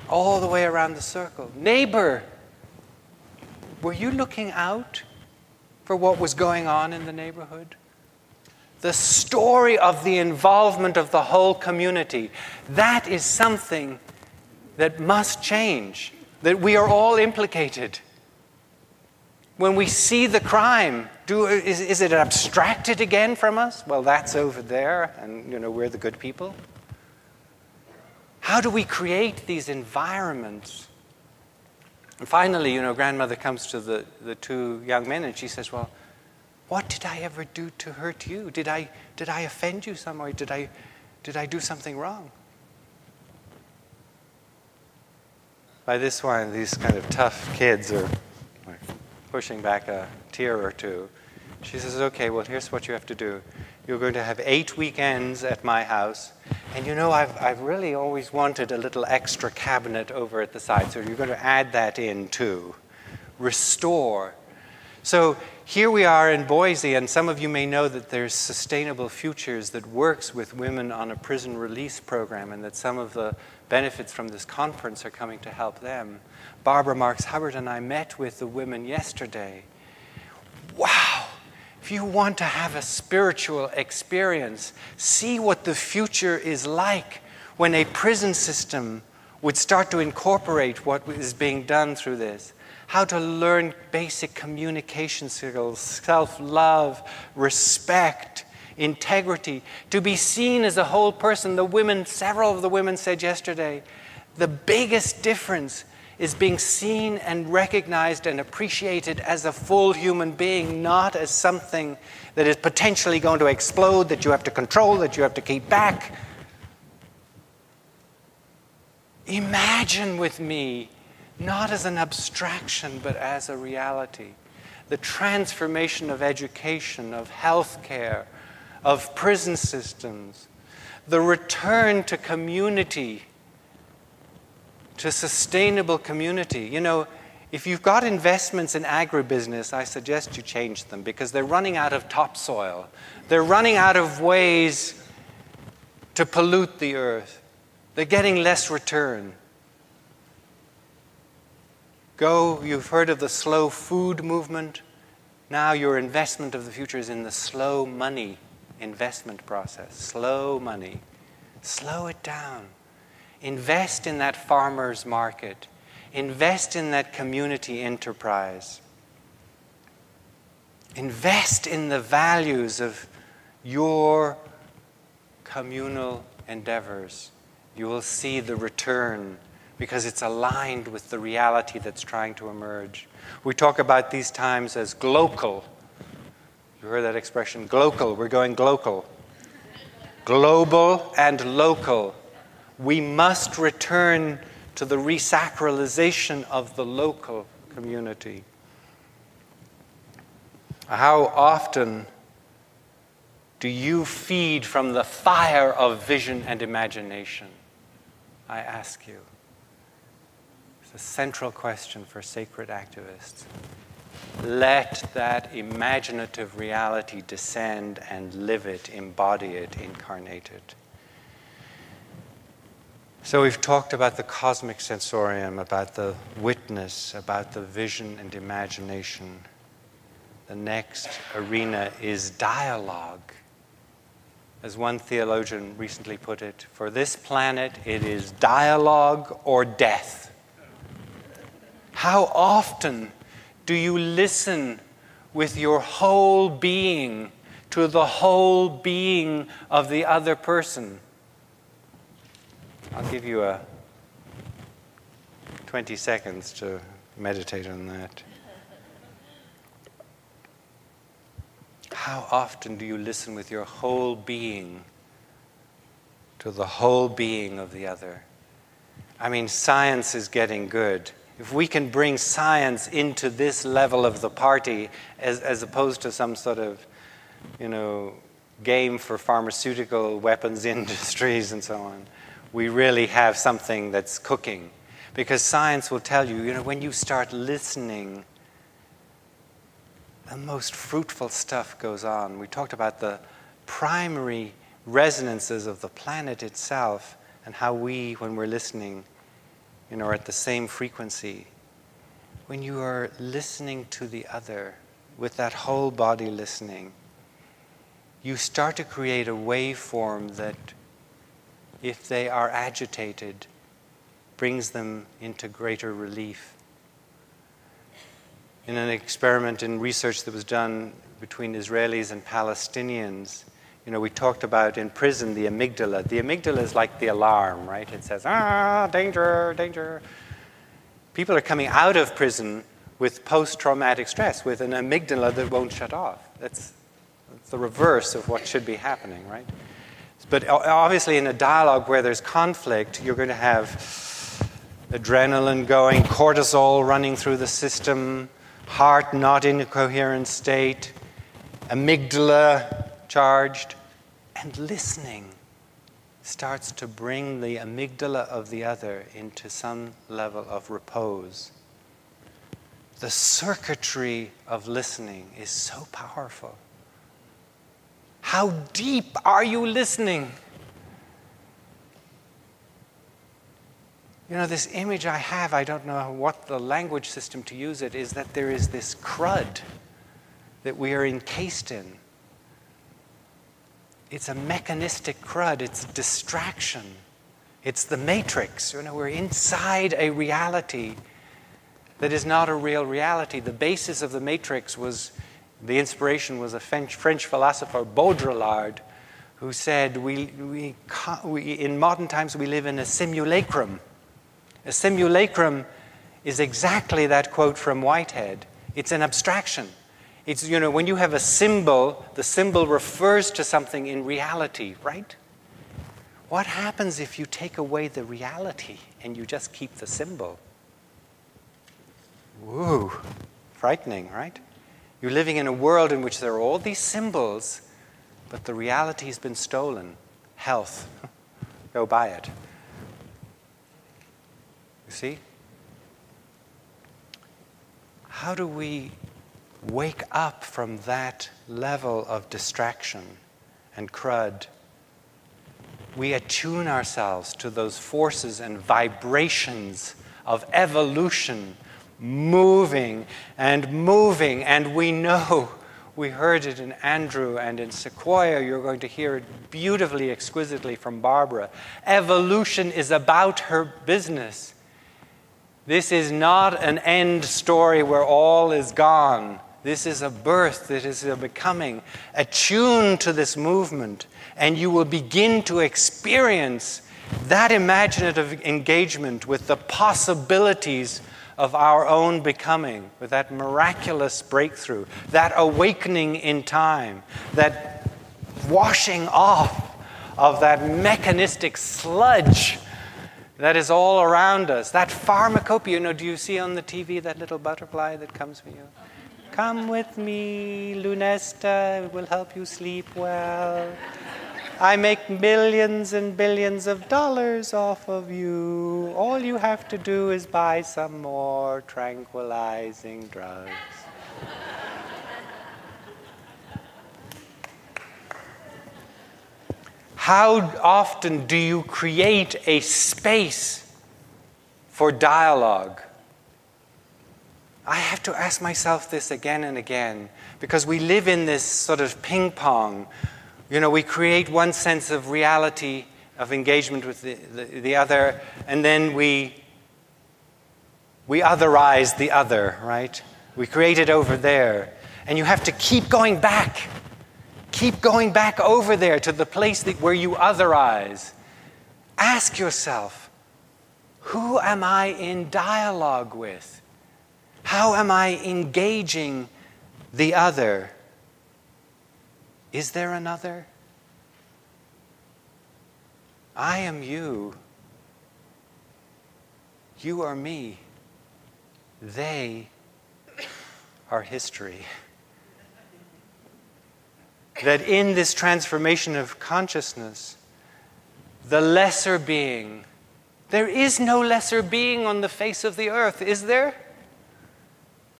all the way around the circle. Neighbor, were you looking out for what was going on in the neighborhood? The story of the involvement of the whole community, that is something that must change, that we are all implicated. When we see the crime, is it abstracted again from us? Well, that's over there, and we're the good people. How do we create these environments? And finally, grandmother comes to the two young men and she says, well, what did I ever do to hurt you? Did I offend you some way? Did I do something wrong? By this point, these kind of tough kids are pushing back a tear or two. She says, okay, well, here's what you have to do. You're going to have 8 weekends at my house. And I've really always wanted a little extra cabinet over at the side. So you're going to add that in too. Restore. So here we are in Boise, and some of you may know that there's Sustainable Futures that works with women on a prison release program, and that some of the benefits from this conference are coming to help them. Barbara Marks Hubbard and I met with the women yesterday. Wow! If you want to have a spiritual experience, see what the future is like when a prison system would start to incorporate what is being done through this. How to learn basic communication skills, self-love, respect, integrity, to be seen as a whole person. Several of the women said yesterday, the biggest difference is being seen and recognized and appreciated as a full human being, not as something that is potentially going to explode, that you have to control, that you have to keep back. Imagine with me, not as an abstraction, but as a reality. The transformation of education, of healthcare, of prison systems, the return to community, to sustainable community. If you've got investments in agribusiness, I suggest you change them because they're running out of topsoil. They're running out of ways to pollute the earth. They're getting less return. You've heard of the slow food movement. Now your investment of the future is in the slow money investment process. Slow money. Slow it down. Invest in that farmer's market. Invest in that community enterprise. Invest in the values of your communal endeavors. You will see the return because it's aligned with the reality that's trying to emerge. We talk about these times as glocal. You heard that expression, glocal. We're going glocal. Global and local. We must return to the resacralization of the local community. How often do you feed from the fire of vision and imagination? I ask you. It's a central question for sacred activists. Let that imaginative reality descend and live it, embody it, incarnate it. So we've talked about the cosmic sensorium, about the witness, about the vision and imagination. The next arena is dialogue. As one theologian recently put it, for this planet it is dialogue or death. How often do you listen with your whole being to the whole being of the other person? I'll give you 20 seconds to meditate on that. How often do you listen with your whole being to the whole being of the other? I mean, science is getting good. If we can bring science into this level of the party as opposed to some sort of, game for pharmaceutical weapons industries and so on, we really have something that's cooking. Because science will tell you, when you start listening, the most fruitful stuff goes on. We talked about the primary resonances of the planet itself and how we, when we're listening, are at the same frequency. When you are listening to the other, with that whole body listening, you start to create a waveform that, if they are agitated, brings them into greater relief. In an experiment in research that was done between Israelis and Palestinians, we talked about in prison the amygdala. The amygdala is like the alarm, right? It says, danger, danger. People are coming out of prison with post-traumatic stress, with an amygdala that won't shut off. That's the reverse of what should be happening, right? But obviously in a dialogue where there's conflict, you're going to have adrenaline going, cortisol running through the system, heart not in a coherent state, amygdala charged, and listening starts to bring the amygdala of the other into some level of repose. The circuitry of listening is so powerful. How deep are you listening? This image I have, I don't know what the language system to use it, is that there is this crud that we are encased in. It's a mechanistic crud. It's distraction. It's the matrix. We're inside a reality that is not a real reality. The basis of the matrix was, the inspiration was a French philosopher, Baudrillard, who said, in modern times we live in a simulacrum. A simulacrum is exactly that quote from Whitehead. It's an abstraction. It's, when you have a symbol, the symbol refers to something in reality, right? What happens if you take away the reality and you just keep the symbol? Woo, frightening, right? You're living in a world in which there are all these symbols, but the reality has been stolen. Health, go buy it. You see? How do we wake up from that level of distraction and crud? We attune ourselves to those forces and vibrations of evolution, moving, and we know, we heard it in Andrew and in Sequoia, you're going to hear it beautifully, exquisitely from Barbara. Evolution is about her business. This is not an end story where all is gone. This is a birth, this is a becoming. Attune to this movement, and you will begin to experience that imaginative engagement with the possibilities of our own becoming, with that miraculous breakthrough, that awakening in time, that washing off of that mechanistic sludge that is all around us, that pharmacopoeia. Do you see on the TV that little butterfly that comes for you? Come with me, Lunesta, it will help you sleep well. I make millions and billions of dollars off of you. All you have to do is buy some more tranquilizing drugs. How often do you create a space for dialogue? I have to ask myself this again and again, because we live in this sort of ping pong. We create one sense of reality, of engagement with the other, and then we otherize the other, right? We create it over there. And you have to keep going back. Keep going back over there to the place where you otherize. Ask yourself, who am I in dialogue with? How am I engaging the other? Is there another? I am you. You are me. They are history. That in this transformation of consciousness, the lesser being, there is no lesser being on the face of the earth, is there?